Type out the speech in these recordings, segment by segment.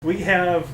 We have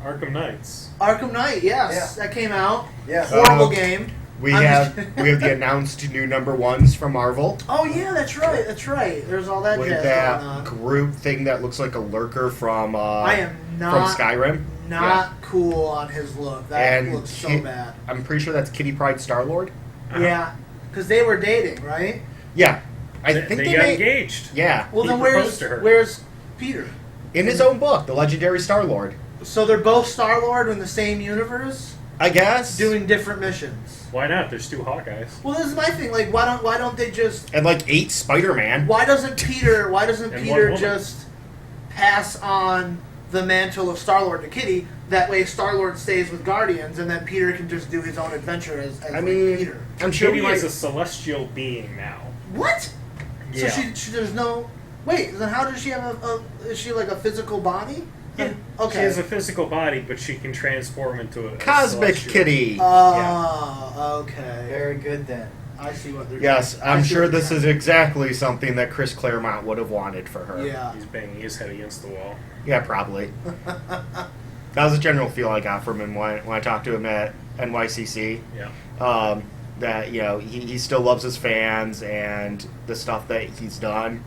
Arkham Knights. Arkham Knight, yes. That came out. Yeah. Horrible game. We have the announced new #1s from Marvel. Oh, yeah, that's right. There's all that With jazz that going on. group thing that looks like a lurker from I am from Skyrim. Not cool on his look. That looks so bad. I'm pretty sure that's Pryde Star Lord. Yeah, because they were dating, right? Yeah. I think they got engaged. Yeah. Well, then where's Peter? In his own book, The Legendary Star Lord. So they're both Star Lord in the same universe, I guess. doing different missions. Why not? There's 2 Hawkeyes. Well, this is my thing. Like, why don't they just? And like 8 Spider-Man. Why doesn't Peter woman. just pass on the mantle of Star Lord to Kitty? That way, Star Lord stays with Guardians, and then Peter can just do his own adventure as Peter. I'm sure Kitty is a celestial being now. What? Yeah. So she there's no. Wait, then how does she have is she like a physical body? Yeah. Okay. She has a physical body, but she can transform into a Cosmic celestial. Kitty. Okay. Very good then. I see what they're doing. Yes, I'm sure this is exactly something that Chris Claremont would have wanted for her. Yeah. He's banging his head against the wall. Yeah, probably. That was a general feel I got from him when I talked to him at NYCC. Yeah. That, he still loves his fans and the stuff that he's done.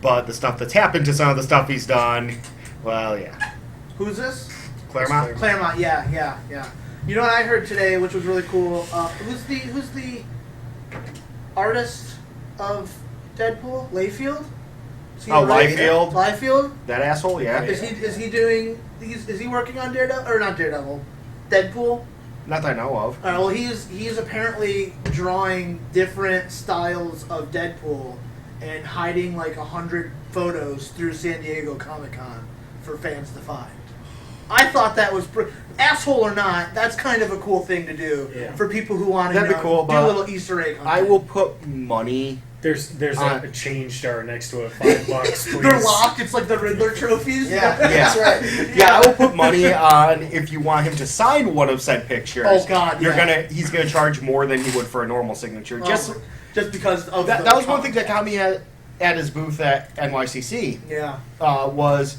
But the stuff that's happened to some of the stuff he's done, well, yeah. Who's this? Claremont? Claremont, yeah. You know what I heard today, which was really cool? Who's the artist of Deadpool? Liefeld? Liefeld? Liefeld? That asshole, yeah. Is he working on Daredevil? Or not Daredevil? Deadpool? Not that I know of. All right, well, he's apparently drawing different styles of Deadpool and hiding like 100 photos through San Diego Comic-Con for fans to find. I thought that was asshole or not. That's kind of a cool thing to do for people who want to That'd be cool, do a little Easter egg hunt. I will put money. There's a change star next to it. $5, please. They're locked. It's like the Riddler trophies. Yeah, that's right. Yeah, I will put money on if you want him to sign one of said pictures. Oh God, he's gonna charge more than he would for a normal signature. Just because of that was one thing that got me at his booth at NYCC. Yeah. Was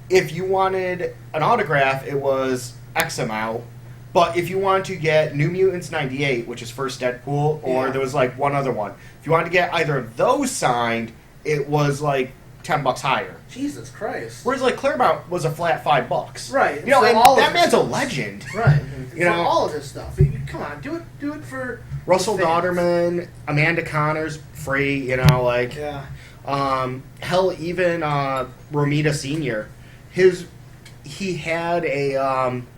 if you wanted an autograph, it was X amount. But if you wanted to get New Mutants 98, which is first Deadpool, or there was like one other one, if you wanted to get either of those signed, it was like $10 higher. Jesus Christ. Whereas like Claremont was a flat $5. Right. You know, and all that of man's a stuff. legend. Right. You know, all of this stuff. Come on, do it for Russell fans. Dauterman, Amanda Connors, free. Yeah. Hell, even Romita Sr. He had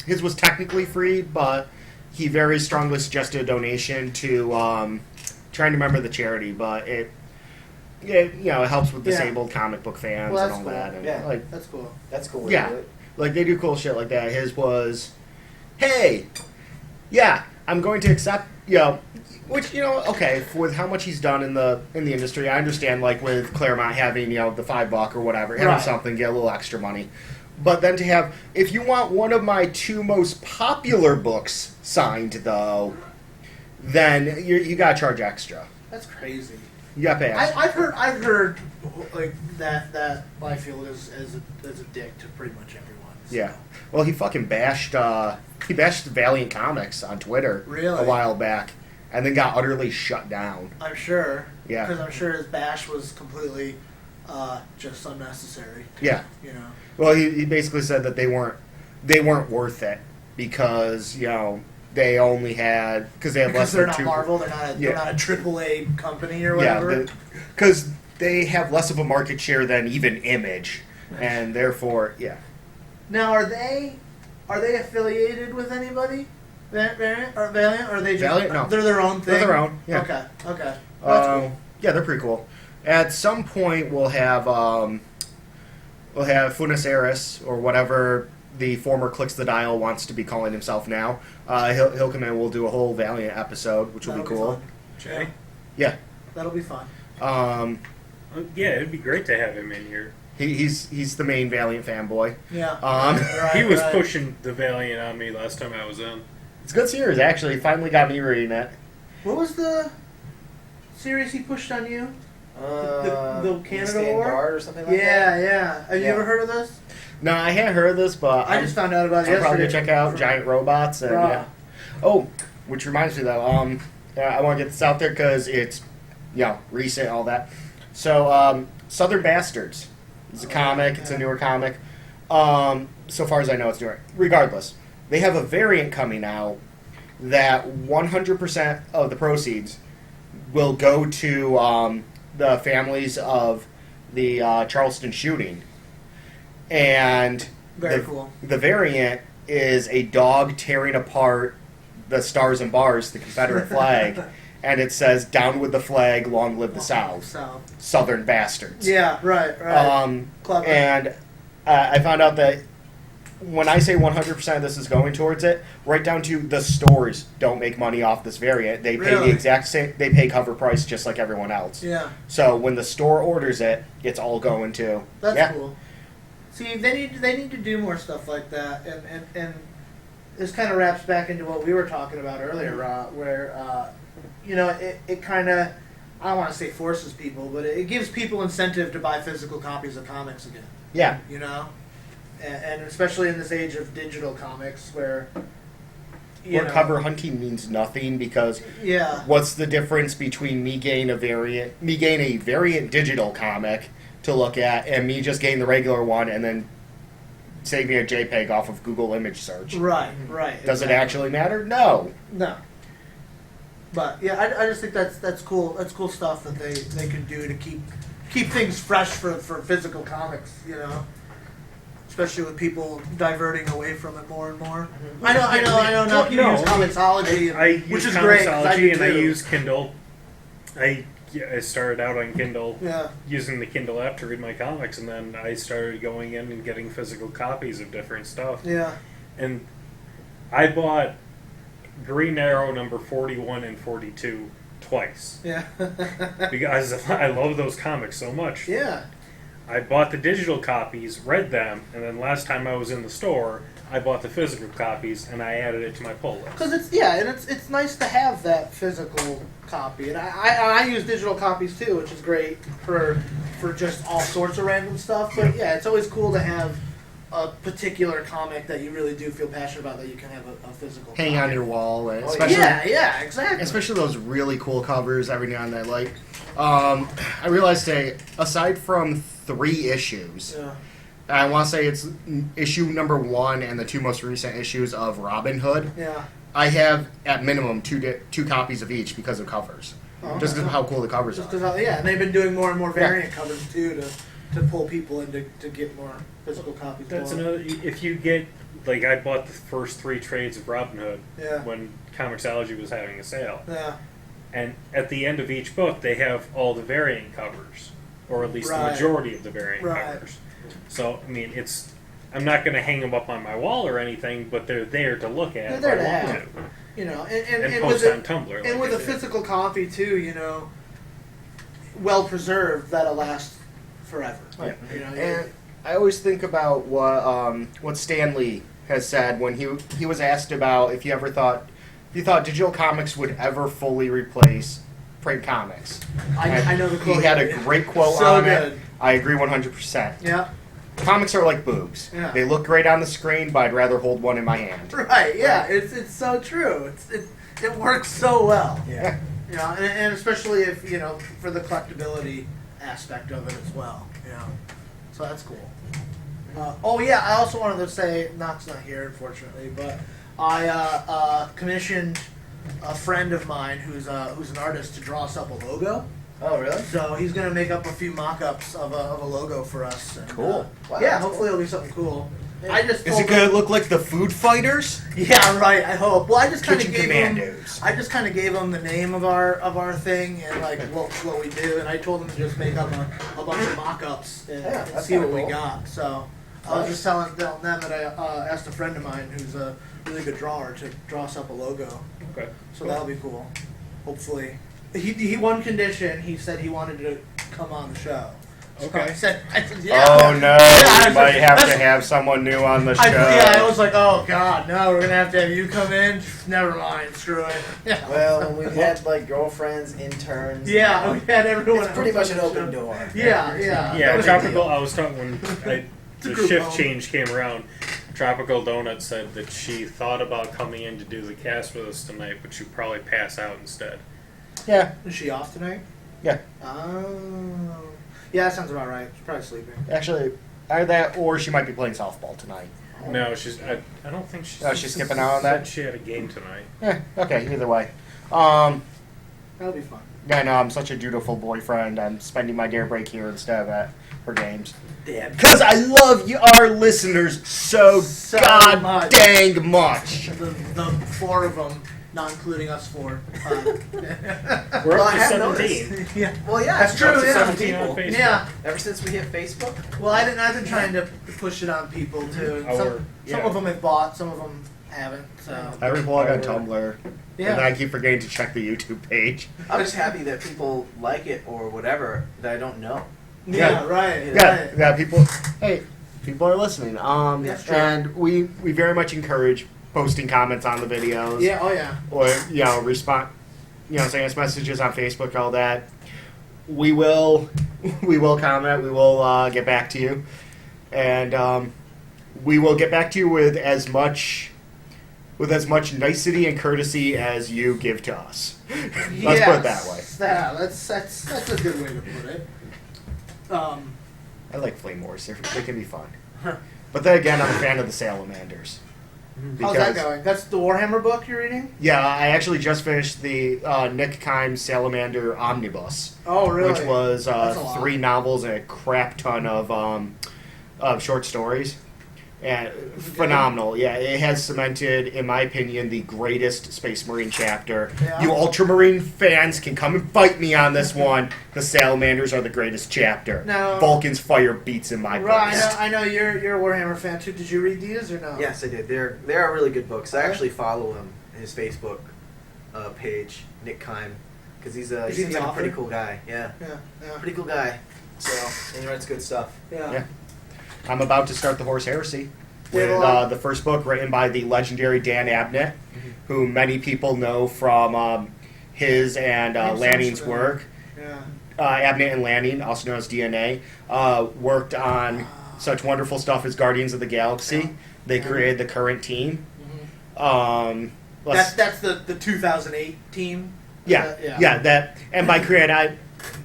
his was technically free, but he very strongly suggested a donation to trying to remember the charity, but it helps with disabled comic book fans and all that. And, yeah, that's cool. That's cool. Yeah, like they do cool shit like that. His was, hey, yeah, I'm going to accept, which okay, with how much he's done in the industry, I understand. Like with Claremont having the $5 or whatever, hit him something, get a little extra money. But then to have, if you want one of my 2 most popular books signed, though, then you gotta charge extra. That's crazy. You gotta pay extra. I've heard like that Liefeld is a dick to pretty much everyone. So. Yeah. Well, he fucking bashed Valiant Comics on Twitter a while back, and then got utterly shut down. I'm sure. Yeah. Because I'm sure his bash was completely just unnecessary. Yeah. Well, he basically said that they weren't worth it because they only had because they had less they're than not 2. Marvel, they're not a AAA company or whatever. Because they have less of a market share than even Image, and therefore, Now, are they affiliated with anybody? Valiant? Or are they just Valiant? No. They're their own thing. They're their own. Yeah. Okay. Well, that's cool. Yeah, they're pretty cool. At some point, we'll have Funes Aris, or whatever the former Clicks the Dial wants to be calling himself now. He'll come in. We'll do a whole Valiant episode, which will be cool. Jay? Yeah. That'll be fun. Yeah, it'd be great to have him in here. He's the main Valiant fanboy. Yeah. He was pushing the Valiant on me last time I was in. It's a good series, actually. Finally got me reading it. What was the series he pushed on you? The Canada War? Guard or something like that? Yeah. Have you ever heard of this? No, I hadn't heard of this, but I just found out about it I'm probably yesterday. gonna check out giant robots. And, Bruh. yeah. Oh, which reminds me though, I want to get this out there because it's, recent, all that. So, Southern Bastards. It's a comic. It's a newer comic. So far as I know, it's newer. Regardless, they have a variant coming out that 100% of the proceeds will go to the families of the Charleston shooting. And Very cool. The variant is a dog tearing apart the stars and bars, the Confederate flag, and it says, "Down with the flag, long live the South. Southern Bastards." Yeah, right. Clever. And I found out that when I say 100% of this is going towards it, right down to the stores don't make money off this variant. They pay the Really? exact same. They pay cover price just like everyone else. Yeah. So when the store orders it, it's all going to. That's cool. See, they need to do more stuff like that, and this kind of wraps back into what we were talking about earlier, where it kind of, I don't want to say forces people, but it gives people incentive to buy physical copies of comics again. Yeah. You know, and especially in this age of digital comics, where cover hunting means nothing because what's the difference between me getting a variant digital comic to look at and me just getting the regular one and then saving a JPEG off of Google image search? Right. Does it actually matter? No. But yeah, I just think that's cool. That's cool stuff that they can do to keep things fresh for physical comics. You know, especially with people diverting away from it more and more. I know. Now people use Comixology, which is great. I use Kindle. I started out on Kindle, using the Kindle app to read my comics, and then I started going in and getting physical copies of different stuff. Yeah. And I bought Green Arrow number 41 and 42 twice. Yeah. Because I love those comics so much. Yeah. I bought the digital copies, read them, and then last time I was in the store, I bought the physical copies and I added it to my pull list. Because it's nice to have that physical copy, and I use digital copies too, which is great for just all sorts of random stuff. But yeah, it's always cool to have a particular comic that you really do feel passionate about that you can have a physical hang copy on your wall, especially exactly. Especially those really cool covers every now and then. Like, I realized today, aside from 3 issues. I want to say it's issue number 1 and the 2 most recent issues of Robin Hood. Yeah. I have, at minimum, two copies of each because of covers. Just because of how cool the covers are. And they've been doing more and more variant covers, too, to pull people in to get more physical copies. That's another... If you get... Like, I bought the first 3 trades of Robin Hood when Comixology was having a sale. Yeah. And at the end of each book, they have all the variant covers. Or at least the majority of the variant covers. So, I mean, I'm not going to hang them up on my wall or anything, but they're there to look at. They're there to have. You know, and post with on Tumblr. And with a physical copy, too, you know, well preserved, that'll last forever. Right. You know, and I always think about what Stan Lee has said when he was asked about if you thought digital comics would ever fully replace print comics. I know the quote. He had a great quote on it. I agree 100%. Yeah. Comics are like boobs. Yeah. They look great on the screen, but I'd rather hold one in my hand. Right, yeah. It's so true. It works so well. Yeah. You know, and especially if, you know, for the collectability aspect of it as well. You know. So that's cool. I also wanted to say, Knox's not here, unfortunately, but I commissioned a friend of mine who's an artist to draw us up a logo. Oh, really? So he's going to make up a few mock-ups of a logo for us. And, Cool. Wow, yeah, that's hopefully cool. it'll be something cool. Yeah. I just Is it going to look like the Food Fighters? Yeah, right. I hope. Well, I just kind of Kitchen gave Commandos. him the name of our thing and like what we do, and I told him to just make up a bunch of mock-ups and that's see what kinda we cool. got. So I was just telling them that I asked a friend of mine who's a really good drawer to draw us up a logo. Okay. So that'll be cool. Hopefully, he one condition. He said he wanted to come on the show. So Okay. I said yeah. Oh no, Yeah, we might have to that's- have someone new on the show. I was like, oh god, no, we're gonna have to have you come in. Never mind, screw it. Yeah. Well, when we've had like girlfriends, interns. Yeah, we had everyone. It's pretty else much an on the open show. door. Yeah. Yeah, was a tropical. deal. I was talking when the group shift home. change came around, Tropical Donut said that she thought about coming in to do the cast with us tonight, but she'd probably pass out instead. Yeah, Is she off tonight? yeah. Oh. Yeah, that sounds about right. She's probably sleeping. Actually, either that or she might be playing softball tonight. No, she's. I don't think she's. Oh, she's skipping out on that? She had a game tonight. Okay, either way. That'll be fun. Yeah, no, I'm such a dutiful boyfriend. I'm spending my dinner break here instead of at her games. Damn. Because I love you, our listeners so god much. dang much. The four of them, not including us four. We're Well, up I to have 17. noticed. Yeah. Well, yeah, That's it's true, up to yeah. 17 on people. Facebook. Yeah. Ever since we hit Facebook. Well, I've been trying to push it on people too. Some Yeah. of them have bought, some of them haven't. So I reblog on Tumblr. yeah. And then I keep forgetting to check the YouTube page. I'm just happy that people like it or whatever that I don't know. Yeah, right. Yeah, right. yeah, people. Hey, people are listening. That's true. And we very much encourage posting comments on the videos. Yeah. Oh yeah. Or respond. Sending us messages on Facebook, all that. We will comment. We will get back to you, and we will get back to you with as much nicety and courtesy as you give to us. Let's put it that way. Yeah, that's a good way to put it. I like flame wars. They can be fun. But then again, I'm a fan of the salamanders. How's that going? That's the Warhammer book you're reading? Yeah, I actually just finished the Nick Kimes Salamander Omnibus, Oh, really? which was That's a lot. 3 novels and a crap ton of short stories. And phenomenal. Yeah, it has cemented, in my opinion, the greatest Space Marine chapter. Yeah. You Ultramarine fans can come and fight me on this one. The Salamanders are the greatest chapter. No. Vulcan's fire beats in my Right, breast. I know you're a Warhammer fan too. Did you read these or no? Yes, I did. They're really good books. I actually follow him his Facebook page, Nick Kime, because he Is he seems the like a author? pretty cool guy. Yeah, Yeah. pretty cool guy. So and he writes good stuff. Yeah. I'm about to start the Horse Heresy. With Yeah. the first book written by the legendary Dan Abnett, who many people know from his and Name's Lanning's sounds work. Yeah. Abnett and Lanning, also known as DNA, worked on such wonderful stuff as Guardians of the Galaxy. Yeah. They Yeah. created the current team. That's the 2008 team. Yeah, yeah. that, and by create,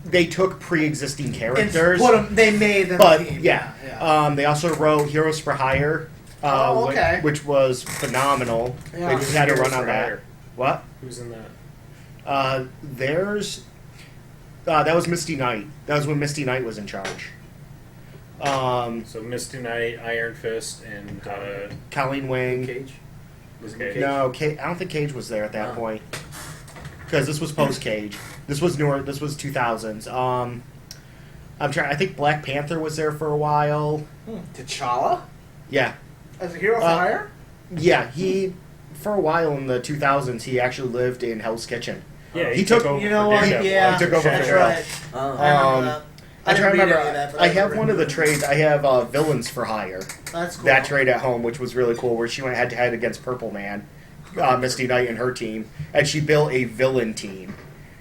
they took pre-existing And characters, put 'em- they made them. but a team. yeah. They also wrote Heroes for Hire, Oh, okay. which was phenomenal. Yeah. They just had a run Heroes on for that. Hire. What? Who's in that? That was Misty Knight. That was when Misty Knight was in charge. So Misty Knight, Iron Fist, and Colleen Wing. Cage. Was it Okay. Cage? No, I don't think Cage was there at that Oh. point. Because this was post Cage. This was newer. This was 2000s. I'm trying. I think Black Panther was there for a while. T'Challa. Yeah, As a hero for hire. yeah. He for a while in the 2000s he actually lived in Hell's Kitchen. yeah, He took- over You know for what? Daredevil. Yeah, He took over that's for right. Oh. I remember that. I didn't try to read remember. any of that, but I have remember one of the it. trades. I have Villains for Hire. That's cool. That trade at home, which was really cool, where she went head to head against Purple Man, Misty Knight and her team, and she built a villain team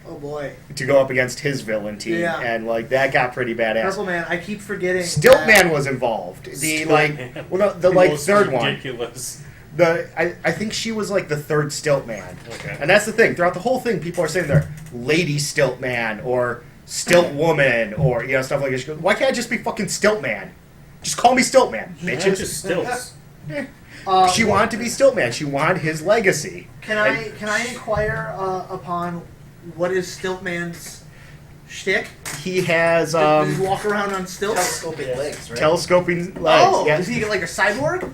Oh boy. to go up against his villain team, Yeah. and that got pretty badass. Purple Man. I keep forgetting. Stiltman was involved. The Stiltman. well, no, the Most third one. ridiculous. I think she was like the third Stiltman, Okay. and that's the thing. Throughout the whole thing, people are saying they're Lady Stiltman or Stilt Woman or stuff like this. She goes, why can't I just be fucking Stiltman? Just call me Stiltman, Bitches. bitches. Just stilts. She wanted to be Stiltman. She wanted his legacy. Can I inquire upon what is Stiltman's shtick? He has Does he walk around on stilts? Telescoping legs, right? telescoping legs. Oh, yeah. is he like a cyborg?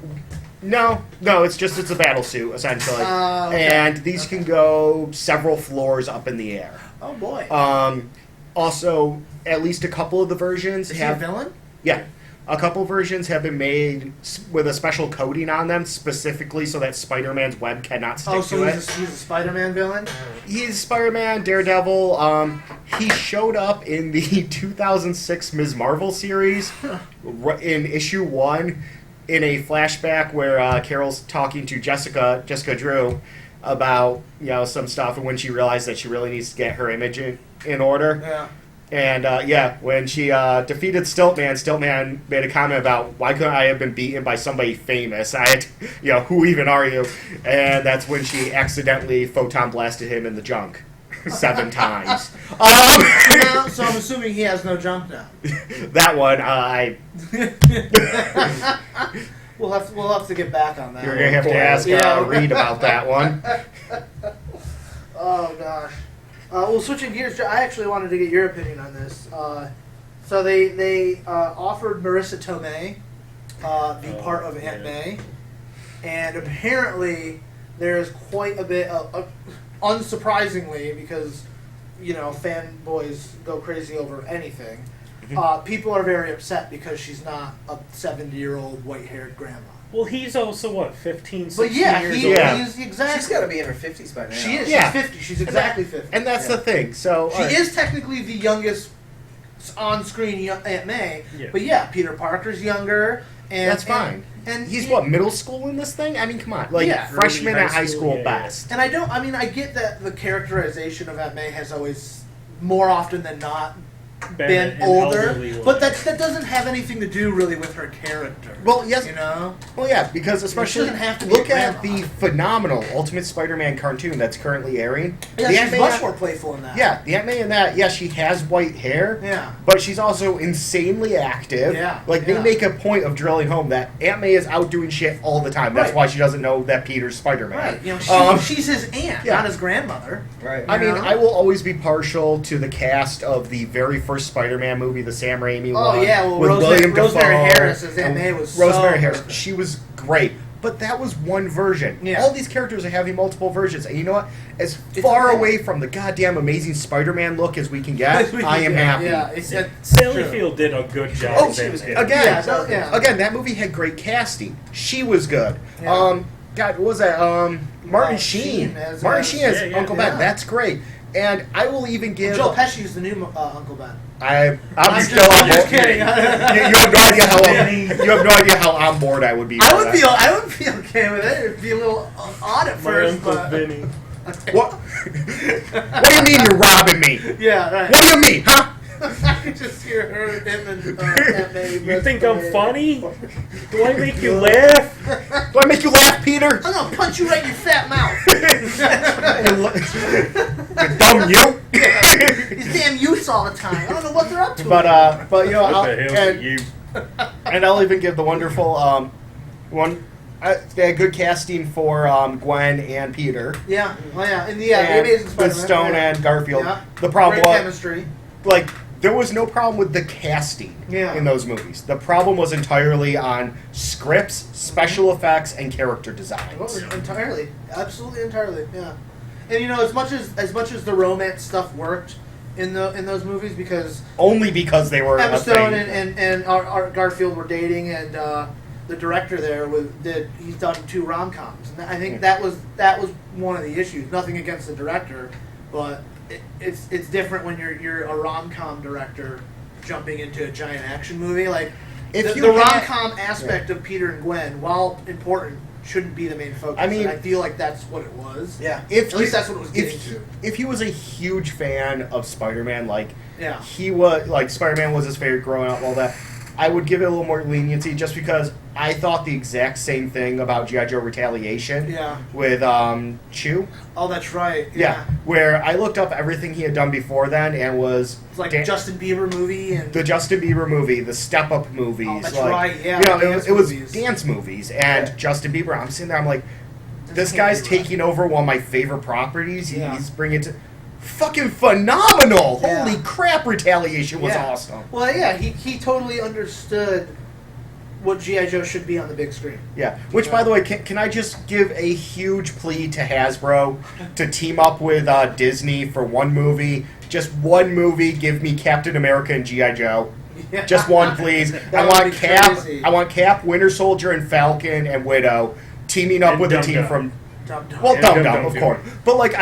No, it's a battle suit essentially, Okay. and these can go several floors up in the air. Oh boy. Also, at least a couple of the versions is he a have villain? yeah, a couple versions have been made with a special coating on them specifically so that Spider-Man's web cannot stick Oh, to so it. he's a Spider-Man villain? He's Spider-Man, Daredevil. He showed up in the 2006 Ms. Marvel series in issue 1 in a flashback where Carol's talking to Jessica Drew about some stuff, and when she realized that she really needs to get her image in order. Yeah. And yeah, when she defeated Stiltman made a comment about why couldn't I have been beaten by somebody famous? I had, who even are you? And that's when she accidentally photon blasted him in the junk 7 times. So I'm assuming he has no jump now. That one, We'll have to get back on that. you're gonna have to ask Reed about that one. Oh gosh. Well, switching gears, I actually wanted to get your opinion on this. So they offered Marissa Tomei be part of Aunt May, and apparently there's quite a bit of, unsurprisingly, because fanboys go crazy over anything. People are very upset because she's not a 70-year-old white-haired grandma. Well, he's also, what, 15, 16 But yeah, years he's old? exactly. She's got to be in her 50s by now. She is. Yeah. She's 50. She's exactly 50. And that's the thing. So She is technically the youngest on-screen Aunt May. Yeah. But yeah, Peter Parker's younger. And that's fine. And he's what, middle school in this thing? I mean, come on, freshman early at high school yeah. best. And I get that the characterization of Aunt May has always, more often than not, been an older, elderly but woman. that doesn't have anything to do really with her character. Well, yes. Well, yeah, because especially doesn't have to be look a at grandma. the phenomenal Ultimate Spider-Man cartoon that's currently airing. Yeah, The she's Aunt May much more playful in that. Yeah, the Aunt May in that, she has white hair. Yeah. But she's also insanely active. Yeah, They yeah. make a point of drilling home that Aunt May is out doing shit all the time. That's Right. why she doesn't know that Peter's Spider-Man. Right. She's his aunt, yeah. not his grandmother. Right. I mean, know? I will always be partial to the cast of the very first Spider-Man movie, the Sam Raimi one. Oh yeah, well, with William Rosemary Dafoe. Harris as Aunt May was Rosemary so Harris. perfect. She was great. But that was one version. Yeah. All these characters are having multiple versions. And you know what? As It's far okay. away from the goddamn Amazing Spider-Man look as we can get, I am happy. Yeah, it's Sally true. Field did a good job. Oh, as she Aunt was May. good. Again, Yeah. again, that movie had great casting. She was good. Yeah. God, what was that? Martin Sheen. Martin Sheen as yeah, Uncle yeah. Ben. That's great. And I will even give. Joe Pesci's the new Uncle Ben. I'm I'm still on just board. kidding. You have no idea how you have no idea how on board I would be. I with would be okay with it. It'd be a little odd at My first, Uncle but Vinny. What? What do you mean you're robbing me? yeah, right. What do you mean, huh? I could just hear him and Aunt May. You think I'm funny? Do I make you laugh? Do I make you laugh, Peter? I'm gonna punch you right in your fat mouth. You dumb you. These damn youths all the time. I don't know what they're up to. But What I'll, the hell's and, you? and I'll even give the wonderful one. They had good casting for Gwen and Peter. yeah, oh yeah, and the and Amazing with Spider-Man. Stone yeah. and Garfield. Yeah. The problem Great was chemistry. there was no problem with the casting Yeah. in those movies. The problem was entirely on scripts, special effects, and character designs. Entirely, absolutely entirely, yeah. And as much as the romance stuff worked in those movies because Only because they were Emma a Stone thing. and Art Garfield were dating, and the director there he's done 2 rom-coms, and I think that was one of the issues. Nothing against the director, but it's different when you're a rom-com director jumping into a giant action movie. Like If the you had- rom-com aspect of Peter and Gwen, while important, shouldn't be the main focus. I mean- and I feel like that's what it was. Yeah. At least that's what it was getting to. If he was a huge fan of Spider-Man, Yeah. he was Spider-Man was his favorite growing up, all that, I would give it a little more leniency just because I thought the exact same thing about G.I. Joe Retaliation Yeah. with Chew. Oh, that's right. Yeah, where I looked up everything he had done before then and was It's like Justin Bieber movie and the Justin Bieber movie, the Step Up movies. Oh, that's right, yeah, it was movies. dance movies and Yeah. Justin Bieber. I'm sitting there, I'm like, this can't guy's be right. taking over one of my favorite properties. Yeah. He's bringing to fucking phenomenal. Yeah. Holy crap! Retaliation was Yeah. awesome. Well, yeah, he totally understood what G.I. Joe should be on the big screen. Yeah. Which, by the way, can I just give a huge plea to Hasbro to team up with Disney for one movie? Just one movie. Give me Captain America and G.I. Joe. Yeah. Just one, please. That I would want be Cap. crazy. I want Cap, Winter Soldier, and Falcon and Widow teaming up And with the Dum team Dum. from. Dum Dum. Well, And Dum Dum Dum, Dum, of too. course. But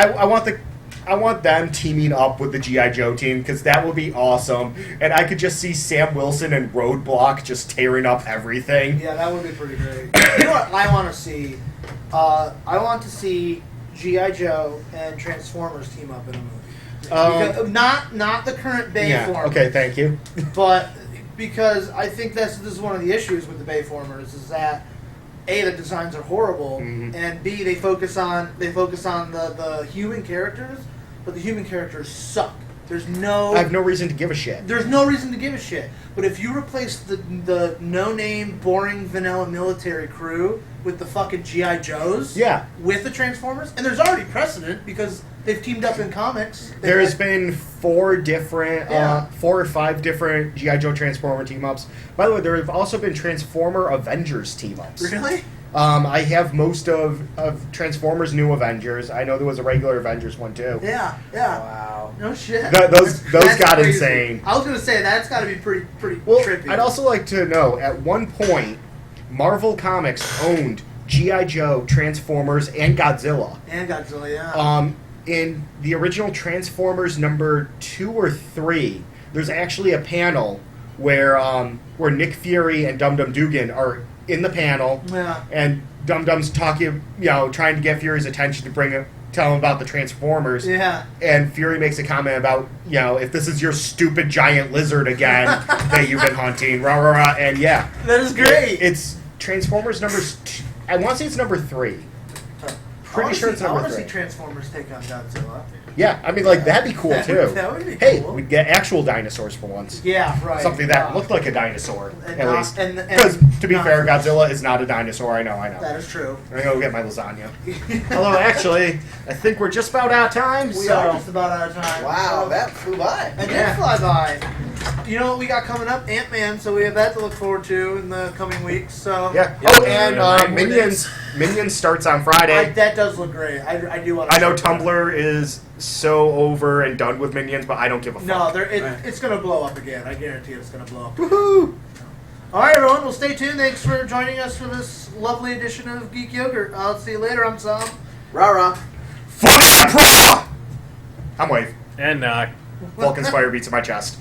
I want them teaming up with the G.I. Joe team because that would be awesome. And I could just see Sam Wilson and Roadblock just tearing up everything. Yeah, that would be pretty great. You know what I want to see? I want to see G.I. Joe and Transformers team up in a movie. Not the current Bay form. Okay, thank you. But because I think this is one of the issues with the Bayformers is that A, the designs are horrible, and B, they focus on the human characters, but the human characters suck. I have no reason to give a shit. There's no reason to give a shit. But if you replace the no-name, boring, vanilla military crew with the fucking G.I. Joes, with the Transformers, and there's already precedent because they've teamed up in comics. There's been 4 or 5 different G.I. Joe Transformer team-ups. By the way, there have also been Transformer Avengers team-ups. Really? I have most of Transformers New Avengers. I know there was a regular Avengers one, too. Yeah. Wow. No shit. Those got crazy. Insane. I was going to say, that's got to be pretty trippy. I'd also like to know, at one point, Marvel Comics owned G.I. Joe, Transformers, and Godzilla. In the original Transformers number 2 or 3, there's actually a panel where Nick Fury and Dum Dum Dugan are in the panel, and Dum Dum's talking, trying to get Fury's attention to tell him about the Transformers. Yeah. And Fury makes a comment about, if this is your stupid giant lizard again that you've been hunting, rah rah rah, and that is great. It's Transformers I want to say it's number 3. Pretty sure it's number 3. I want to see Transformers take on Godzilla. Yeah, I mean, that'd be cool, too. That would be cool. Hey, we'd get actual dinosaurs for once. Yeah, right. Something that looked like a dinosaur, at least. Because, to be fair, Godzilla is not a dinosaur. I know. That is true. I'm going to go get my lasagna. Although, actually, I think we're just about out of time. We are just about out of time. Wow, that flew by. It did fly by. You know what we got coming up? Ant-Man, so we have that to look forward to in the coming weeks. So and Minions starts on Friday. That does look great. I do want to. I know Tumblr is so over and done with Minions, but I don't give a fuck. No, it's going to blow up again. I guarantee it's going to blow up. Woohoo! All right, everyone. Well, stay tuned. Thanks for joining us for this lovely edition of Geek Yogurt. I'll see you later. I'm Sam. Rah-rah. For the Emperor! I'm Wave. And Vulcan's fire beats in my chest.